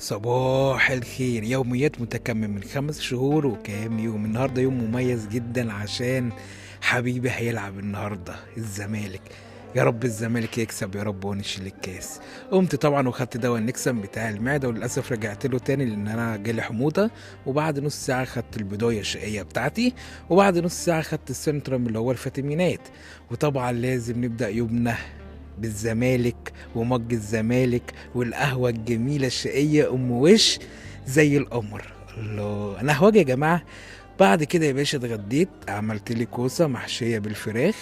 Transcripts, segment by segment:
صباح الخير. يوميات متكمل من 5 شهور وكام يوم. النهارده يوم مميز جدا عشان حبيبي هيلعب النهارده الزمالك. يا رب الزمالك يكسب يا رب ونشيل الكاس. قمت طبعا وخدت دواء النكسن بتاع المعده، وللاسف رجعت له تاني لان انا جالي حموضه. وبعد نص ساعه خدت البدايه الشقيه بتاعتي، وبعد نص ساعه خدت السنترم اللي هو الفيتامينات. وطبعا لازم نبدا يومنا بالزمالك ومج الزمالك والقهوة الجميلة الشقية أم وش زي القمر. الله، أنا هواجي يا جماعة. بعد كده يا باشا اتغديت، عملت لي كوسة محشية بالفراخ.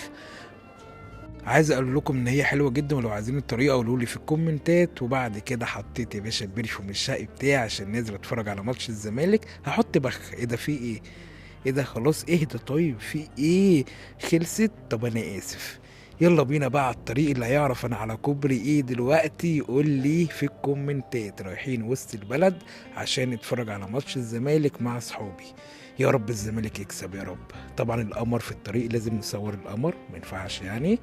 عايز اقول لكم ان هي حلوه جدا، ولو عايزين الطريقه قولوا لي في الكومنتات. وبعد كده حطيت يا باشا البرفيوم الشقي بتاعي عشان نازل اتفرج على ماتش الزمالك. هحط بخ، ايه ده في ايه؟ ايه ده خلاص اهدى، طيب في ايه؟ خلصت؟ طب انا اسف. يلا بينا بقى على الطريق. اللي هيعرف انا على كوبري ايه دلوقتي يقول لي في الكومنتات. رايحين وسط البلد عشان نتفرج على ماتش الزمالك مع صحابي. يا رب الزمالك يكسب يا رب. طبعا القمر في الطريق، لازم نصور القمر، ما ينفعش يعني.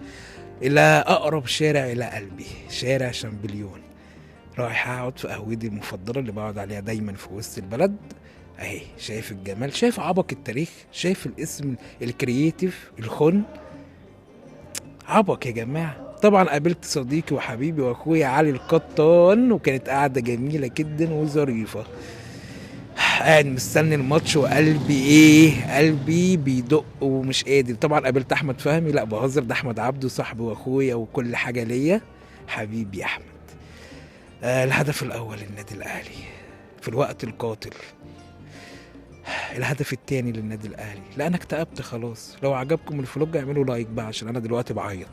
الى اقرب شارع الى قلبي، شارع شامبليون. رايح اقعد في قهوتي المفضله اللي بقعد عليها دايما في وسط البلد. اهي شايف الجمال، شايف عبق التاريخ، شايف الاسم الكرييتيف الخن. عبق يا جماعه. طبعا قابلت صديقي وحبيبي واخويا علي القطان، وكانت قعده جميله جدا وظريفه. قاعد مستني الماتش وقلبي ايه، قلبي بيدق ومش قادر. طبعا قابلت احمد فهمي، لا بهزر، ده احمد عبده صاحبي واخويا وكل حاجه ليا. حبيبي يا احمد. الهدف الاول للنادي الاهلي في الوقت القاتل. الهدف التاني للنادي الاهلي. لا انا اكتئبت خلاص. لو عجبكم الفلوج اعملوا لايك بقى عشان انا دلوقتي بعيط.